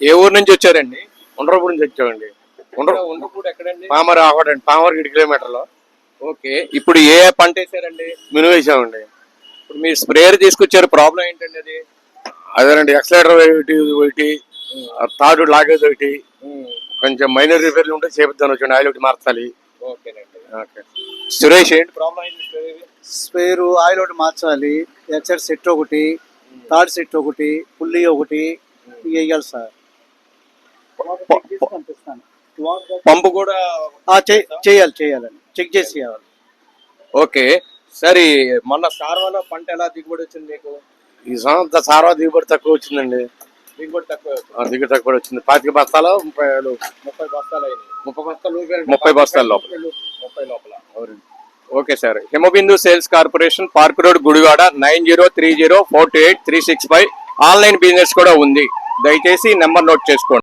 ఏ ఊరు నుంచి వచ్చారండి? ఉండ్రపూడి నుంచి వచ్చామండి. ఉండపూడి ఎక్కడండి? పామర్ ఆహోడండి, పామర్ 7 కిలోమీటర్లు. ఓకే, ఇప్పుడు ఏ పంట వేసారండి? మినుము వేసామండి. ఇప్పుడు మీరు స్ప్రేయర్ తీసుకొచ్చారు, ప్రాబ్లం ఏంటండి అది? అదేనండి, ఎక్సలేటర్ ఒకటి, తాడు లాగేది ఒకటి, కొంచెం మైనర్ రిపేర్లు ఉంటే చేపిద్దాం వచ్చండి, ఆయిల్ ఒకటి మార్చాలి. ఓకేనండి. ఓకే సురేష్, ఏంటి ప్రాబ్లం అయింది? స్పేరు ఆయిల్ ఒకటి మార్చాలి, ఎక్సైడ్ సెట్ ఒకటి, థర్డ్ సెట్ ఒకటి, పుల్లి ఒకటి వేయాలి సార్. పంపు కూడా చేయాలండి, చెక్ చేసి చేయాలి. ఓకే, సరే. మొన్న సార్వాలో పంట ఎలా దిగుబడి వచ్చింది మీకు? ఈ సంవత్సరం సార్వా దిగుబడి తక్కువ వచ్చిందండి. దిగుబడి తక్కువ దిగుబడి తక్కువ వచ్చింది. 25 బస్తాలు 30 బస్తాలు అయినాయి. 30 బస్తాలు 30 బస్తాల లోపల. 30 లోపల. Okay sir. Himabindu sales corporation, park road, Gudivada 9030483665. Online business కూడా ఉంది, దయచేసి నెంబర్ నోట్ చేసుకోండి.